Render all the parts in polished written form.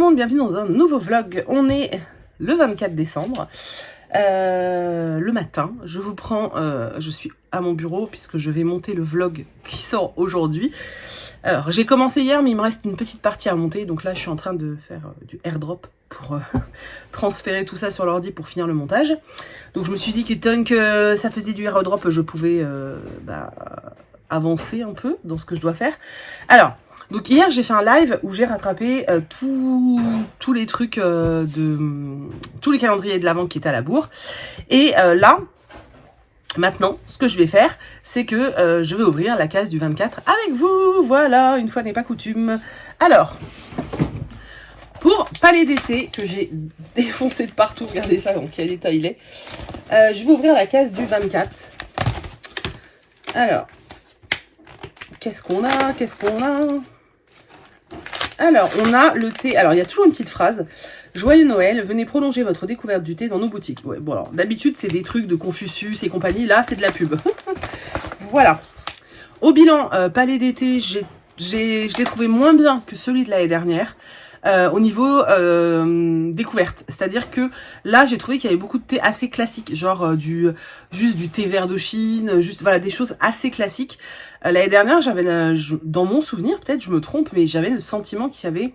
monde, bienvenue dans un nouveau vlog. On est le 24 décembre, le matin. Je vous prends, je suis à mon bureau puisque je vais monter le vlog qui sort aujourd'hui. Alors j'ai commencé hier mais il me reste une petite partie à monter, donc là je suis en train de faire du airdrop pour transférer tout ça sur l'ordi pour finir le montage. Donc je me suis dit que tant que ça faisait du airdrop, je pouvais avancer un peu dans ce que je dois faire. Alors, donc hier j'ai fait un live où j'ai rattrapé tous les trucs tous les calendriers de l'Avent qui étaient à la bourre. Et là, maintenant, ce que je vais faire, c'est que je vais ouvrir la case du 24 avec vous. Voilà, une fois n'est pas coutume. Alors, pour palais d'été que j'ai défoncé de partout, regardez ça, dans quel état il est. Je vais ouvrir la case du 24. Alors, qu'est-ce qu'on a? Alors, on a le thé. Alors, il y a toujours une petite phrase. Joyeux Noël, venez prolonger votre découverte du thé dans nos boutiques. Ouais, bon, alors, d'habitude, c'est des trucs de Confucius et compagnie. Là, c'est de la pub. Voilà. Au bilan, palais d'été, je l'ai trouvé moins bien que celui de l'année dernière. Au niveau découverte, c'est-à-dire que là j'ai trouvé qu'il y avait beaucoup de thé assez classique, genre juste du thé vert de Chine, juste voilà des choses assez classiques. L'année dernière j'avais dans mon souvenir, peut-être je me trompe, mais j'avais le sentiment qu'il y avait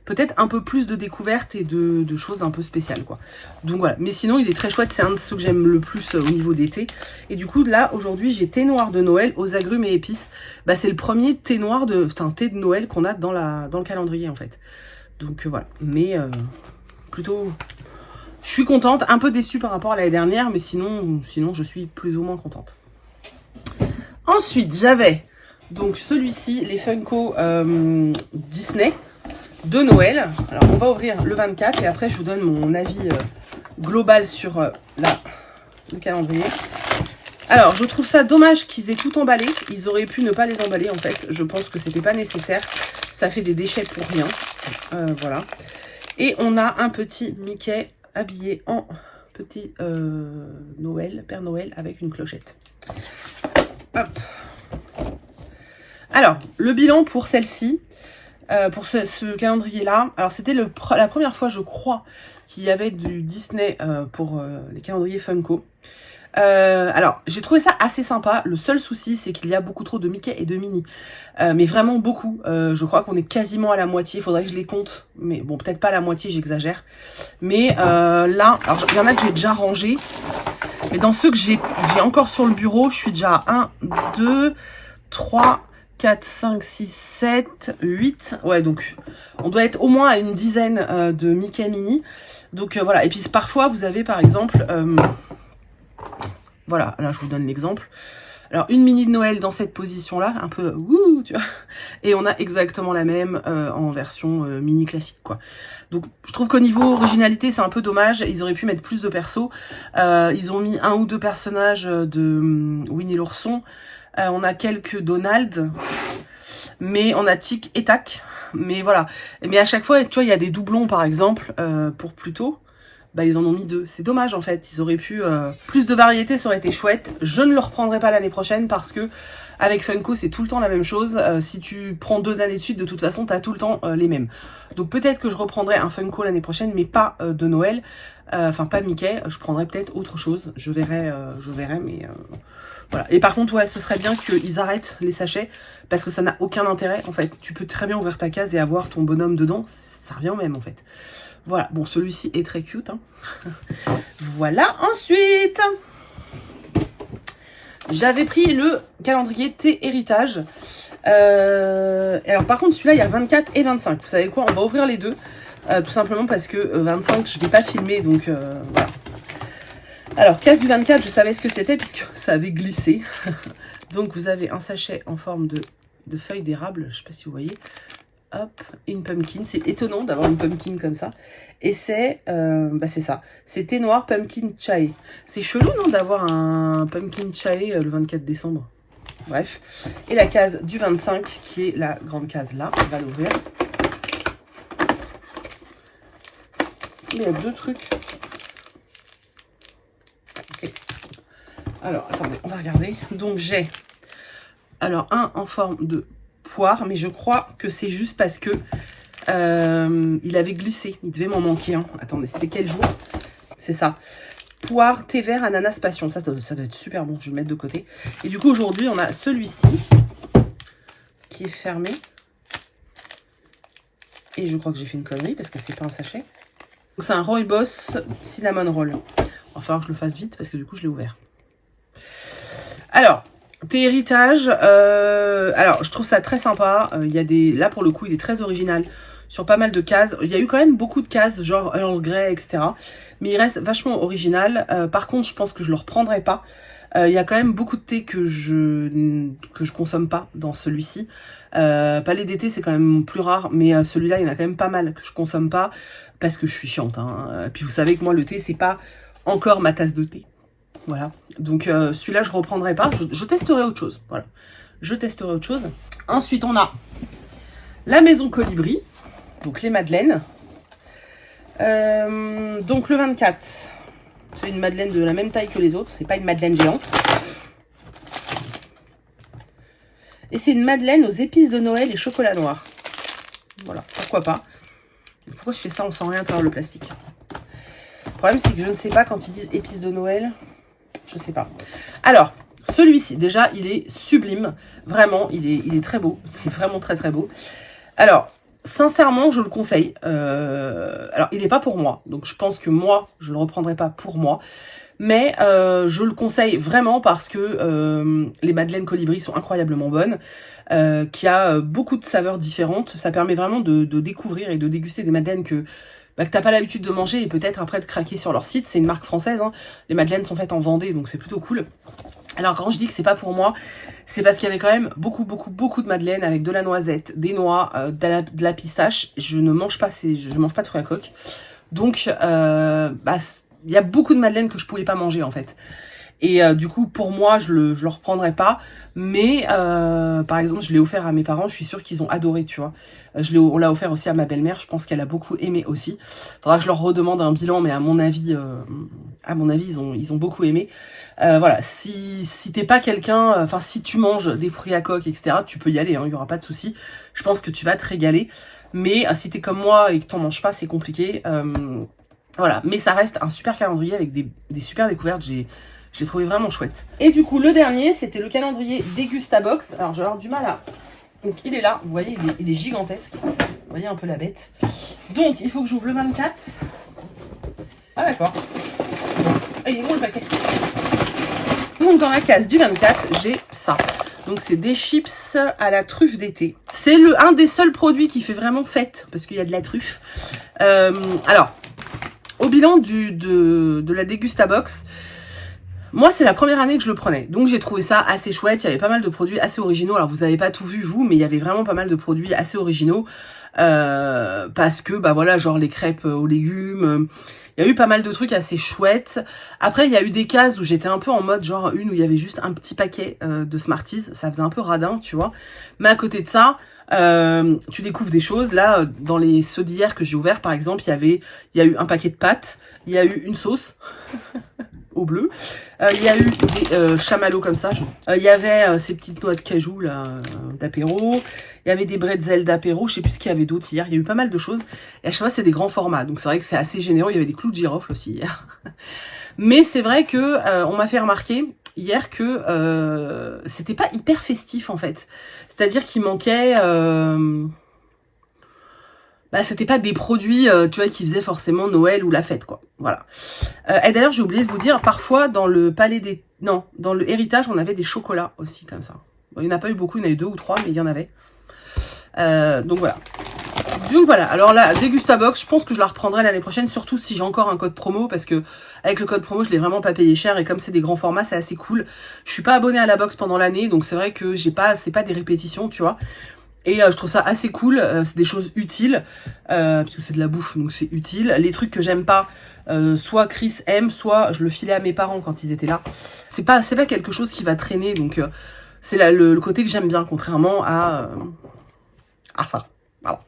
peut-être un peu plus de découvertes et de choses un peu spéciales quoi. Donc voilà, mais sinon il est très chouette, c'est un de ceux que j'aime le plus au niveau des thés. Et du coup là aujourd'hui j'ai thé noir de Noël aux agrumes et épices. Bah c'est le premier thé noir thé de Noël qu'on a dans le calendrier en fait. Donc voilà, mais plutôt, je suis contente, un peu déçue par rapport à l'année dernière, mais sinon je suis plus ou moins contente. Ensuite, j'avais donc celui-ci, les Funko Disney de Noël. Alors, on va ouvrir le 24 et après, je vous donne mon avis global sur le calendrier. Alors, je trouve ça dommage qu'ils aient tout emballé. Ils auraient pu ne pas les emballer, en fait. Je pense que c'était pas nécessaire. Ça fait des déchets pour rien. Voilà. Et on a un petit Mickey habillé en petit Noël, Père Noël avec une clochette. Hop. Alors, le bilan pour celle-ci, pour ce calendrier-là. Alors, c'était la première fois, je crois, qu'il y avait du Disney pour les calendriers Funko. Alors, j'ai trouvé ça assez sympa. Le seul souci, c'est qu'il y a beaucoup trop de Mickey et de Minnie. Mais vraiment beaucoup. Je crois qu'on est quasiment à la moitié. Il faudrait que je les compte. Mais bon, peut-être pas à la moitié, j'exagère. Mais là, alors il y en a que j'ai déjà rangé. Mais dans ceux que j'ai encore sur le bureau, je suis déjà à 1, 2, 3, 4, 5, 6, 7, 8. Ouais, donc on doit être au moins à une dizaine de Mickey et Minnie. Donc voilà. Et puis parfois, vous avez par exemple... voilà, là je vous donne l'exemple. Alors une Minnie de Noël dans cette position-là, un peu wouh, tu vois. Et on a exactement la même en version mini classique, quoi. Donc je trouve qu'au niveau originalité, c'est un peu dommage. Ils auraient pu mettre plus de persos. Ils ont mis 1 ou 2 personnages de Winnie l'ourson. On a quelques Donald, mais on a Tic et Tac. Mais voilà. Mais à chaque fois, tu vois, il y a des doublons, par exemple, pour Pluto. Bah ils en ont mis 2. C'est dommage en fait. Ils auraient pu... plus de variété, ça aurait été chouette. Je ne le reprendrai pas l'année prochaine parce que avec Funko, c'est tout le temps la même chose. Si tu prends 2 années de suite, de toute façon, tu as tout le temps les mêmes. Donc peut-être que je reprendrai un Funko l'année prochaine, mais pas de Noël. Enfin, pas Mickey. Je prendrai peut-être autre chose. Je verrai, mais... voilà. Et par contre, ouais, ce serait bien qu'ils arrêtent les sachets parce que ça n'a aucun intérêt en fait. Tu peux très bien ouvrir ta case et avoir ton bonhomme dedans. Ça revient au même en fait. Voilà, bon, celui-ci est très cute. Hein. Voilà, ensuite, j'avais pris le calendrier thé héritage. Alors, par contre, celui-là, il y a 24 et 25. Vous savez quoi? On va ouvrir les deux. Tout simplement parce que 25, je ne vais pas filmer. Donc, voilà. Alors, case du 24, je savais ce que c'était puisque ça avait glissé. Donc, vous avez un sachet en forme de feuilles d'érable. Je ne sais pas si vous voyez. Hop, une pumpkin. C'est étonnant d'avoir une pumpkin comme ça. Et c'est ça. C'est thé noir pumpkin chai. C'est chelou, non, d'avoir un pumpkin chai le 24 décembre. Bref. Et la case du 25, qui est la grande case là. On va l'ouvrir. Il y a 2 trucs. Ok. Alors, attendez, on va regarder. Donc, j'ai... Alors, un en forme de poire, mais je crois que c'est juste parce que Il avait glissé, il devait m'en manquer un. Attendez, c'était quel jour? C'est ça. Poire, thé vert, ananas, passion. Ça doit être super bon, je vais le mettre de côté. Et du coup, aujourd'hui, on a celui-ci qui est fermé. Et je crois que j'ai fait une connerie parce que c'est pas un sachet. C'est un Rooibos Cinnamon Roll. Il va falloir que je le fasse vite parce que du coup, je l'ai ouvert. Alors, thé héritage. Alors, je trouve ça très sympa. Il y a des... Là, pour le coup, il est très original sur pas mal de cases. Il y a eu quand même beaucoup de cases, genre Earl Grey, etc. Mais il reste vachement original. Par contre, je pense que je le reprendrai pas. Il y a quand même beaucoup de thé que je consomme pas dans celui-ci. Palais d'été, c'est quand même plus rare, mais celui-là, il y en a quand même pas mal que je consomme pas parce que je suis chiante. Hein. Puis vous savez que moi, le thé, c'est pas encore ma tasse de thé. Voilà. Donc celui-là, je reprendrai pas. Je testerai autre chose. Voilà. Je testerai autre chose. Ensuite, on a la Maison Colibri. Donc les madeleines. Donc le 24. C'est une madeleine de la même taille que les autres. C'est pas une madeleine géante. Et c'est une madeleine aux épices de Noël et chocolat noir. Voilà, pourquoi pas. Pourquoi je fais ça? On sent rien à travers le plastique. Le problème, c'est que je ne sais pas quand ils disent épices de Noël. Je sais pas. Alors, celui-ci, déjà, il est sublime. Vraiment, il est très beau. C'est vraiment très très beau. Alors, sincèrement, je le conseille. Alors, il n'est pas pour moi. Donc, je pense que moi, je ne le reprendrai pas pour moi. Mais je le conseille vraiment parce que les madeleines Colibri sont incroyablement bonnes. Qu'il y a beaucoup de saveurs différentes. Ça permet vraiment de découvrir et de déguster des madeleines que t'as pas l'habitude de manger et peut-être après de craquer sur leur site. C'est une marque française. Hein. Les madeleines sont faites en Vendée, donc c'est plutôt cool. Alors quand je dis que c'est pas pour moi, c'est parce qu'il y avait quand même beaucoup de madeleines avec de la noisette, des noix, de la pistache. Je ne mange pas je mange pas de fruits à coque. Donc il y a beaucoup de madeleines que je pouvais pas manger en fait. Et du coup, pour moi, je le reprendrai pas. Mais par exemple, je l'ai offert à mes parents. Je suis sûre qu'ils ont adoré, tu vois. On l'a offert aussi à ma belle-mère. Je pense qu'elle a beaucoup aimé aussi. Faudra que je leur redemande un bilan, mais à mon avis, ils ont beaucoup aimé. Voilà, si t'es pas quelqu'un, enfin si tu manges des fruits à coque, etc., tu peux y aller. Il y aura pas de souci. Je pense que tu vas te régaler. Mais si t'es comme moi et que t'en manges pas, c'est compliqué. Voilà, mais ça reste un super calendrier avec des super découvertes. Je l'ai trouvé vraiment chouette. Et du coup, le dernier, c'était le calendrier Dégustabox. Alors, j'ai avoir du mal à... Donc, il est là. Vous voyez, il est gigantesque. Vous voyez un peu la bête. Donc, il faut que j'ouvre le 24. Ah, d'accord. Ah, il est gros le paquet. Donc, dans la case du 24, j'ai ça. Donc, c'est des chips à la truffe d'été. C'est un des seuls produits qui fait vraiment fête. Parce qu'il y a de la truffe. Alors, au bilan de la Dégustabox... Moi, c'est la première année que je le prenais. Donc, j'ai trouvé ça assez chouette. Il y avait pas mal de produits assez originaux. Alors, vous n'avez pas tout vu, vous, mais il y avait vraiment pas mal de produits assez originaux. Parce que, bah voilà, genre les crêpes aux légumes. Il y a eu pas mal de trucs assez chouettes. Après, il y a eu des cases où j'étais un peu en mode, genre une où il y avait juste un petit paquet de Smarties. Ça faisait un peu radin, tu vois. Mais à côté de ça... tu découvres des choses. Là, dans ceux d'hier que j'ai ouvert, par exemple, il y a eu un paquet de pâtes. Il y a eu une sauce. Au bleu. Il y a eu des chamallows comme ça. Il y avait ces petites noix de cajou là d'apéro. Il y avait des bretzels d'apéro. Je sais plus ce qu'il y avait d'autre hier. Il y a eu pas mal de choses. Et à chaque fois, c'est des grands formats. Donc c'est vrai que c'est assez généreux. Il y avait des clous de girofle aussi hier. Mais c'est vrai que on m'a fait remarquer hier que c'était pas hyper festif en fait. C'est-à-dire qu'il manquait... c'était pas des produits, tu vois, qui faisaient forcément Noël ou la fête, quoi. Voilà. Et d'ailleurs, j'ai oublié de vous dire, parfois, dans le palais des... Non, dans le héritage, on avait des chocolats aussi, comme ça. Bon, il n'y en a pas eu beaucoup, il y en a eu 2 ou 3, mais il y en avait. Donc, voilà. Donc, voilà. Alors là, Dégustabox, je pense que je la reprendrai l'année prochaine, surtout si j'ai encore un code promo, parce que avec le code promo, je l'ai vraiment pas payé cher, et comme c'est des grands formats, c'est assez cool. Je suis pas abonnée à la box pendant l'année, donc c'est vrai que c'est pas des répétitions, tu vois. Et je trouve ça assez cool, c'est des choses utiles, parce que c'est de la bouffe, donc c'est utile. Les trucs que j'aime pas, soit Chris aime, soit je le filais à mes parents quand ils étaient là. C'est pas quelque chose qui va traîner, donc c'est le côté que j'aime bien, contrairement à ça. Voilà.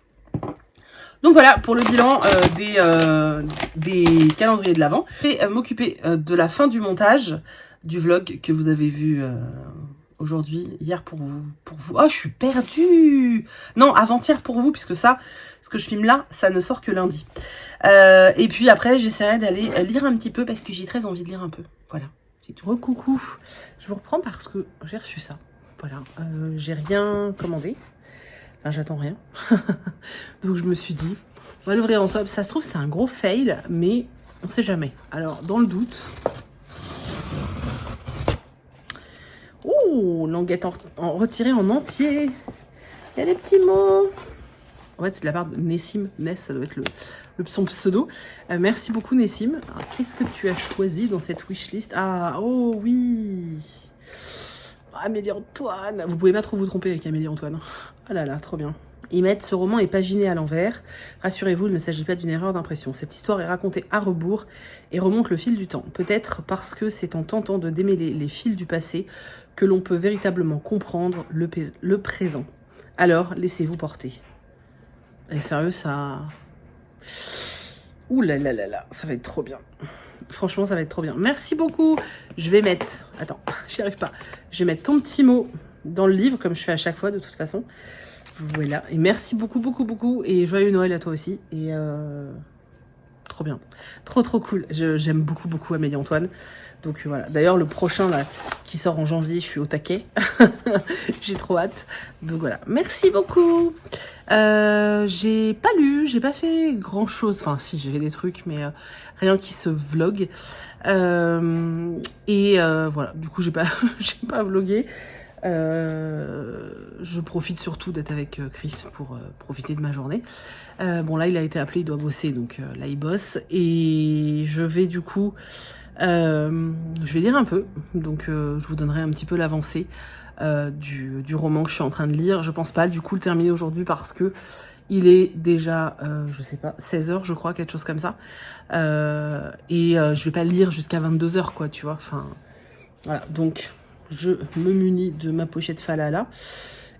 Donc voilà, pour le bilan des calendriers de l'Avent. Je vais m'occuper de la fin du montage du vlog que vous avez vu aujourd'hui, hier pour vous. Oh, je suis perdue. Non, avant-hier pour vous, puisque ça, ce que je filme là, ça ne sort que lundi. Et puis après, j'essaierai d'aller lire un petit peu, parce que j'ai très envie de lire un peu. Voilà. C'est tout. Recoucou. Je vous reprends parce que j'ai reçu ça. Voilà. J'ai rien commandé. Enfin, j'attends rien. Donc je me suis dit, on va l'ouvrir ensemble. Ça se trouve, c'est un gros fail, mais on sait jamais. Alors, dans le doute... Oh, languette retirée en entier. Il y a des petits mots. En fait, c'est de la part de Nessim. Ness, ça doit être son pseudo. Merci beaucoup, Nessim. Qu'est-ce que tu as choisi dans cette wishlist? Ah, oh oui. Amélie Antoine. Vous pouvez pas trop vous tromper avec Amélie Antoine. Ah là là, trop bien. Ils mettent ce roman est paginé à l'envers. Rassurez-vous, il ne s'agit pas d'une erreur d'impression. Cette histoire est racontée à rebours et remonte le fil du temps. Peut-être parce que c'est en tentant de démêler les fils du passé que l'on peut véritablement comprendre le présent. Alors, laissez-vous porter. Et sérieux, ça... Ouh là là là là, ça va être trop bien. Franchement, ça va être trop bien. Merci beaucoup. Je vais mettre... Attends, j'y arrive pas. Je vais mettre ton petit mot dans le livre, comme je fais à chaque fois, de toute façon. Voilà. Et merci beaucoup, beaucoup, beaucoup. Et joyeux Noël à toi aussi. Et trop bien. Trop, trop cool. J'aime beaucoup, beaucoup Amélie Antoine. Donc voilà. D'ailleurs, le prochain là, qui sort en janvier, je suis au taquet. J'ai trop hâte. Donc voilà. Merci beaucoup. J'ai pas lu, j'ai pas fait grand chose. Enfin, si, j'ai fait des trucs, mais rien qui se vlog. Voilà. Du coup, j'ai pas vlogué. Je profite surtout d'être avec Chris pour profiter de ma journée. Bon, là, il a été appelé, il doit bosser, donc là, il bosse. Et je vais du coup... je vais lire un peu, donc je vous donnerai un petit peu l'avancée du roman que je suis en train de lire. Je pense pas du coup le terminer aujourd'hui parce que il est déjà, je sais pas, 16h je crois, quelque chose comme ça. Je vais pas lire jusqu'à 22h quoi, tu vois. Enfin, voilà, donc je me munis de ma pochette Falala.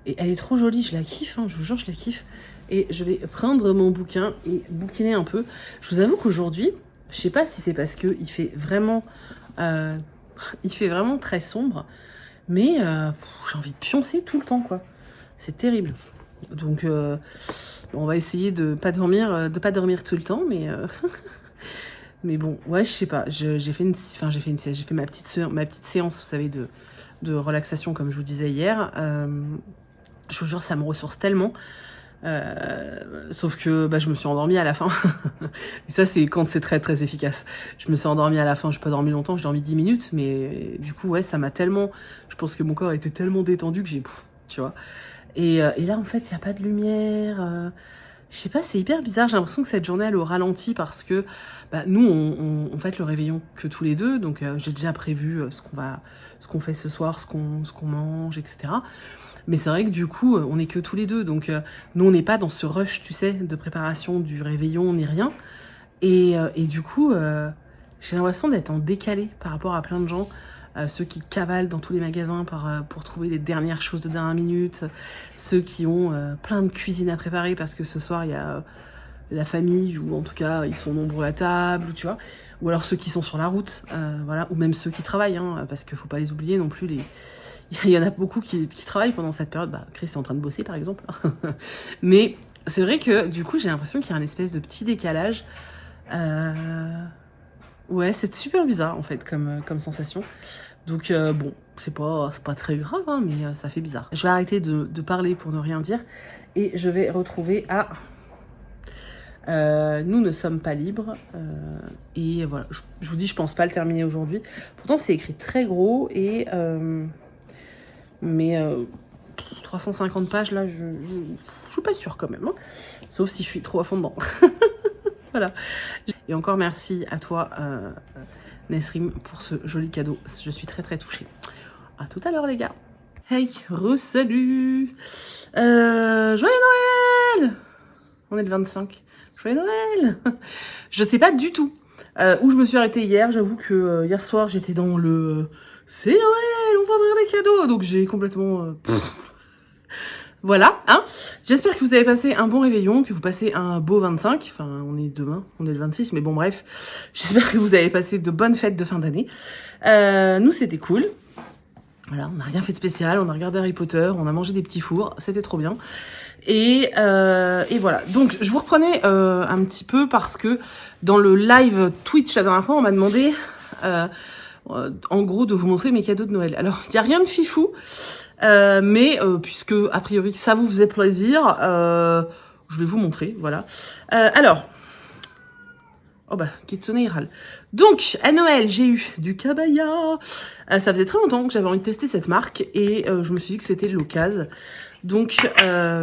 Et elle est trop jolie, je la kiffe, hein, je vous jure, je la kiffe. Et je vais prendre mon bouquin et bouquiner un peu. Je vous avoue qu'aujourd'hui, je sais pas si c'est parce que il fait vraiment très sombre, mais j'ai envie de pioncer tout le temps, quoi. C'est terrible. Donc, on va essayer de pas dormir tout le temps, mais mais bon, ouais, je sais pas. J'ai fait ma petite séance, vous savez, de relaxation, comme je vous disais hier. Je vous jure, ça me ressource tellement. Sauf que je me suis endormie à la fin. Et ça, c'est quand c'est très très efficace. Je me suis endormie à la fin, je n'ai pas dormi longtemps, j'ai dormi 10 minutes, mais du coup, ouais, ça m'a tellement... Je pense que mon corps était tellement détendu que j'ai... Tu vois. Et là, en fait, il n'y a pas de lumière. Je sais pas, c'est hyper bizarre. J'ai l'impression que cette journée, elle est au ralenti parce que nous, on fait le réveillon que tous les deux. Donc, j'ai déjà prévu ce qu'on fait ce soir, ce qu'on mange, etc. Mais c'est vrai que du coup, on n'est que tous les deux. Donc, nous, on n'est pas dans ce rush, tu sais, de préparation du réveillon, ni rien. Et du coup, j'ai l'impression d'être en décalé par rapport à plein de gens. Ceux qui cavalent dans tous les magasins pour trouver les dernières choses de dernière minute. Ceux qui ont plein de cuisine à préparer parce que ce soir, il y a la famille, ou en tout cas, ils sont nombreux à table, tu vois. Ou alors ceux qui sont sur la route, voilà. Ou même ceux qui travaillent, hein, parce qu'il ne faut pas les oublier non plus, il y en a beaucoup qui travaillent pendant cette période. Chris est en train de bosser, par exemple. Mais c'est vrai que, du coup, j'ai l'impression qu'il y a un espèce de petit décalage. Ouais, c'est super bizarre, en fait, comme sensation. Donc, bon, c'est pas très grave, hein, mais ça fait bizarre. Je vais arrêter de parler pour ne rien dire. Et je vais retrouver à... nous ne sommes pas libres. Et voilà, je vous dis, je pense pas le terminer aujourd'hui. Pourtant, c'est écrit très gros et... mais 350 pages, là, je suis pas sûre quand même. Hein. Sauf si je suis trop à fond dedans. Voilà. Et encore merci à toi, Nesrim, pour ce joli cadeau. Je suis très très touchée. À tout à l'heure, les gars. Hey, re-salut. Joyeux Noël. On est le 25. Joyeux Noël. Je sais pas du tout où je me suis arrêtée hier. J'avoue que hier soir, j'étais dans le... C'est Noël, on va ouvrir des cadeaux. Donc j'ai complètement... Voilà, hein. J'espère que vous avez passé un bon réveillon, que vous passez un beau 25. Enfin, on est demain, on est le 26, mais bon, bref. J'espère que vous avez passé de bonnes fêtes de fin d'année. Nous, c'était cool. Voilà, on n'a rien fait de spécial, on a regardé Harry Potter, on a mangé des petits fours, c'était trop bien. Et voilà, donc je vous reprenais un petit peu parce que dans le live Twitch la dernière fois, on m'a demandé en gros de vous montrer mes cadeaux de Noël. Alors, il n'y a rien de fifou, mais puisque a priori ça vous faisait plaisir, je vais vous montrer, voilà. Alors, oh bah, Kitsune il râle. Donc, à Noël, j'ai eu du Kabaya. Ça faisait très longtemps que j'avais envie de tester cette marque et je me suis dit que c'était l'occasion. Donc,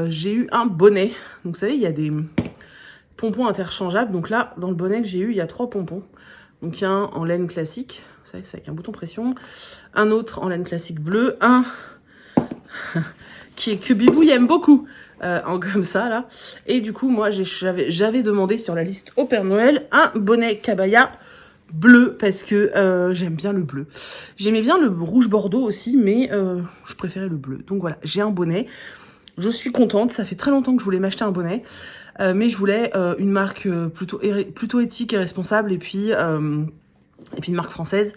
j'ai eu un bonnet. Donc, vous savez, il y a des pompons interchangeables. Donc là, dans le bonnet que j'ai eu, il y a 3 pompons. Donc, il y a un en laine classique. Vous savez, c'est avec un bouton pression. Un autre en laine classique bleue. Un que Bibou aime beaucoup. Comme ça, là. Et du coup, moi, j'avais demandé sur la liste au Père Noël un bonnet Kabaya bleu, parce que j'aime bien le bleu. J'aimais bien le rouge bordeaux aussi, mais je préférais le bleu. Donc voilà, j'ai un bonnet. Je suis contente, ça fait très longtemps que je voulais m'acheter un bonnet, mais je voulais une marque plutôt éthique et responsable, et puis une marque française.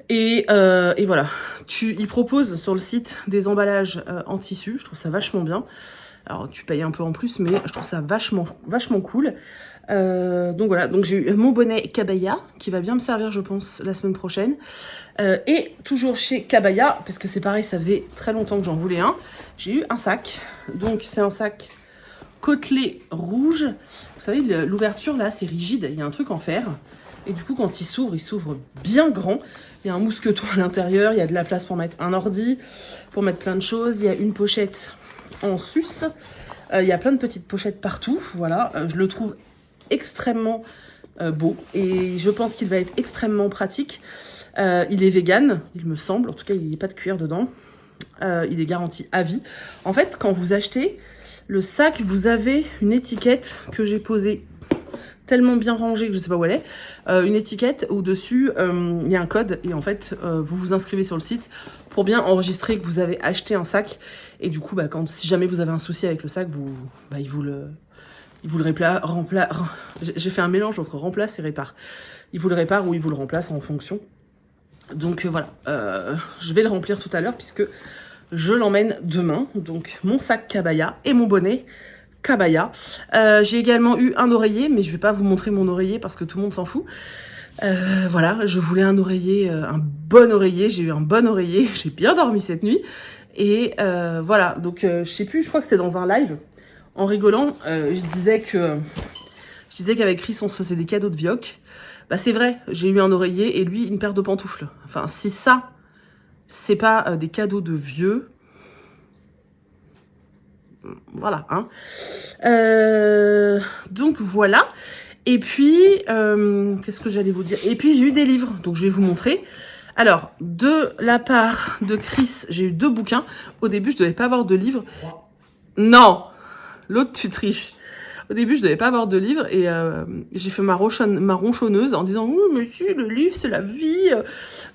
Et voilà, ils proposent sur le site des emballages en tissu, je trouve ça vachement bien. Alors tu payes un peu en plus, mais je trouve ça vachement cool. Donc voilà, donc j'ai eu mon bonnet Kabaya qui va bien me servir, je pense, la semaine prochaine. Et toujours chez Kabaya, parce que c'est pareil, ça faisait très longtemps que j'en voulais un, j'ai eu un sac. Donc c'est un sac côtelé rouge. Vous savez, l'ouverture là, c'est rigide, il y a un truc en fer. Et du coup, quand il s'ouvre bien grand. Il y a un mousqueton à l'intérieur, il y a de la place pour mettre un ordi, pour mettre plein de choses. Il y a une pochette en sus. Il y a plein de petites pochettes partout. Voilà, je le trouve extrêmement beau et je pense qu'il va être extrêmement pratique. Il est vegan, il me semble. En tout cas, il n'y a pas de cuir dedans. Il est garanti à vie. En fait, quand vous achetez le sac, vous avez une étiquette que j'ai posée tellement bien rangée que je sais pas où elle est, une étiquette où dessus il y a un code et en fait vous vous inscrivez sur le site pour bien enregistrer que vous avez acheté un sac et du coup si jamais vous avez un souci avec le sac, il vous le j'ai fait un mélange entre remplace et répare. Il vous le répare ou il vous le remplace en fonction. Donc voilà, je vais le remplir tout à l'heure puisque je l'emmène demain. Donc mon sac Kabaya et mon bonnet Kabaya. J'ai également eu un oreiller, mais je vais pas vous montrer mon oreiller parce que tout le monde s'en fout. Voilà, je voulais un oreiller, un bon oreiller. J'ai eu un bon oreiller. J'ai bien dormi cette nuit. Et voilà, donc je sais plus, je crois que c'était dans un live. En rigolant, je disais qu'avec Chris, on se faisait des cadeaux de Vioc. Bah c'est vrai, j'ai eu un oreiller et lui, une paire de pantoufles. Enfin, si ça, c'est pas des cadeaux de vieux... Voilà, hein. Donc voilà. Et puis, qu'est-ce que j'allais vous dire? Et puis j'ai eu des livres, donc je vais vous montrer. Alors, de la part de Chris, j'ai eu 2 bouquins. Au début, je devais pas avoir de livres. Non, l'autre tu triches. Au début, je devais pas avoir de livre et j'ai fait ma ronchonneuse en disant « Oh, mais si, le livre, c'est la vie !»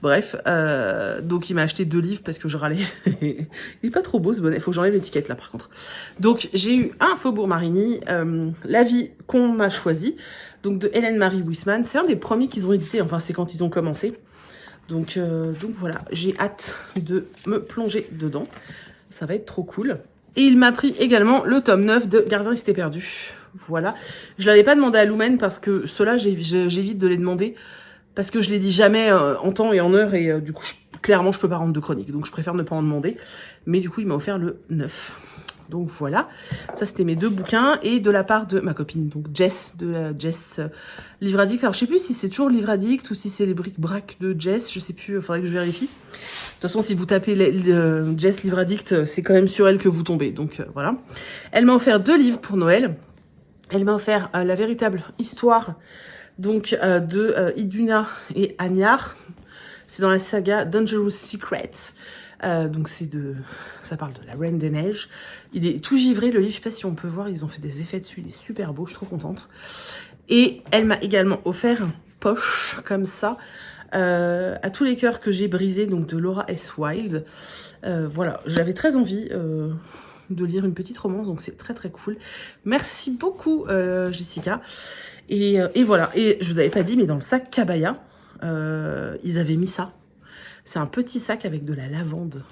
Bref, donc il m'a acheté 2 livres parce que je râlais. Il est pas trop beau ce bonnet, il faut que j'enlève l'étiquette là par contre. Donc j'ai eu un Faubourg Marigny, La vie qu'on m'a choisie, donc de Hélène Marie Huisman. C'est un des premiers qu'ils ont édité, enfin c'est quand ils ont commencé. Donc voilà, j'ai hâte de me plonger dedans. Ça va être trop cool. Et il m'a pris également le tome 9 de Gardien resté perdu. Voilà. Je l'avais pas demandé à Lumen parce que ceux-là, j'évite de les demander parce que je les lis jamais en temps et en heure et du coup, clairement, je peux pas rendre de chronique. Donc, je préfère ne pas en demander. Mais du coup, il m'a offert le 9. Donc, voilà. Ça, c'était mes 2 bouquins. Et de la part de ma copine, donc Jess, de la Jess Livre Addict. Alors, je sais plus si c'est toujours Livre Addict ou si c'est les bric-brac de Jess. Je sais plus, faudrait que je vérifie. De toute façon, si vous tapez Jess Livre Addict, c'est quand même sur elle que vous tombez. Donc, voilà. Elle m'a offert 2 livres pour Noël. Elle m'a offert la véritable histoire donc de Iduna et Anyar. C'est dans la saga Dangerous Secrets. Donc ça parle de la Reine des Neiges. Il est tout givré le livre, je sais pas si on peut voir, ils ont fait des effets dessus, il est super beau, je suis trop contente. Et elle m'a également offert un poche comme ça, à tous les cœurs que j'ai brisés, donc de Laura S. Wilde. Voilà, j'avais très envie de lire une petite romance, donc c'est très très cool. Merci beaucoup Jessica. Et voilà, et je vous avais pas dit, mais dans le sac Kabaya, ils avaient mis ça. C'est un petit sac avec de la lavande.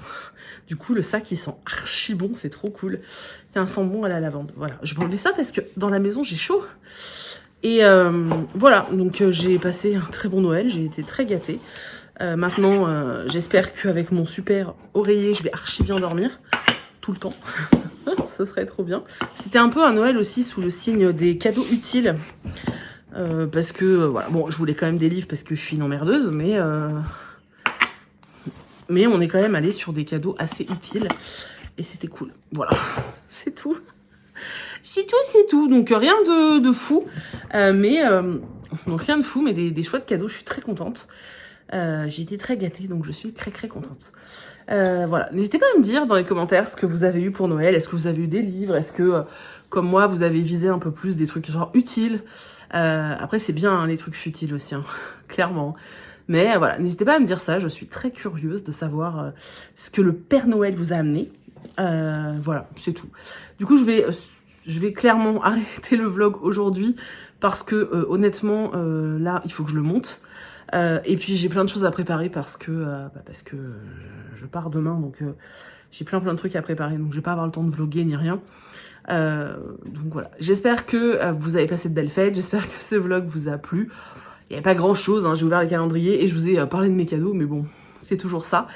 Du coup, le sac, il sent archi bon, c'est trop cool. Il y a un sent bon à la lavande. Voilà, je m'enlève ça parce que dans la maison, j'ai chaud. Et voilà, donc j'ai passé un très bon Noël, j'ai été très gâtée. Maintenant, j'espère qu'avec mon super oreiller, je vais archi bien dormir. Tout le temps. Ce serait trop bien. C'était un peu un Noël aussi sous le signe des cadeaux utiles. Parce que, voilà, bon, je voulais quand même des livres parce que je suis une emmerdeuse, mais on est quand même allé sur des cadeaux assez utiles. Et c'était cool. Voilà, c'est tout. C'est tout. Donc rien de fou. Donc rien de fou, mais des chouettes cadeaux. Je suis très contente. J'ai été très gâtée, donc je suis très contente. Voilà, n'hésitez pas à me dire dans les commentaires ce que vous avez eu pour Noël. Est-ce que vous avez eu des livres? Est-ce que, comme moi, vous avez visé un peu plus des trucs genre utiles? Après, c'est bien hein, les trucs futiles aussi, hein, clairement. Mais voilà, n'hésitez pas à me dire ça. Je suis très curieuse de savoir ce que le Père Noël vous a amené. Voilà, c'est tout. Du coup, je vais clairement arrêter le vlog aujourd'hui parce que honnêtement, là, il faut que je le monte. Et puis j'ai plein de choses à préparer parce que je pars demain, donc j'ai plein de trucs à préparer, donc je vais pas avoir le temps de vlogger ni rien. Donc voilà, j'espère que vous avez passé de belles fêtes, j'espère que ce vlog vous a plu. Il n'y a pas grand chose, hein, j'ai ouvert les calendriers et je vous ai parlé de mes cadeaux, mais bon, c'est toujours ça.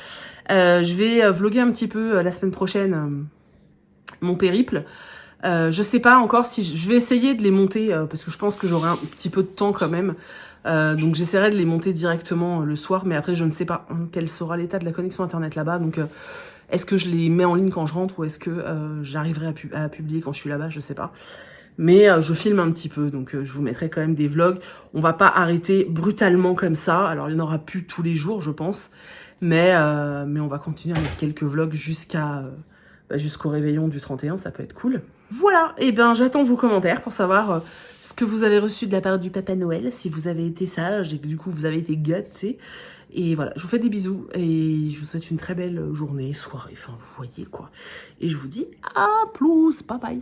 Je vais vlogger un petit peu la semaine prochaine mon périple. Je sais pas encore si je vais essayer de les monter parce que je pense que j'aurai un petit peu de temps quand même. Donc j'essaierai de les monter directement le soir, mais après je ne sais pas quel sera l'état de la connexion internet là-bas. Donc est-ce que je les mets en ligne quand je rentre ou est-ce que j'arriverai à publier quand je suis là-bas, je sais pas. Mais je filme un petit peu, donc je vous mettrai quand même des vlogs. On va pas arrêter brutalement comme ça. Alors il n'y en aura plus tous les jours, je pense, mais on va continuer à mettre quelques vlogs jusqu'au réveillon du 31, ça peut être cool. Voilà, et bien j'attends vos commentaires pour savoir ce que vous avez reçu de la part du Papa Noël, si vous avez été sage et que du coup vous avez été gâtés. Et voilà, je vous fais des bisous et je vous souhaite une très belle journée, soirée, enfin vous voyez quoi. Et je vous dis à plus, bye bye.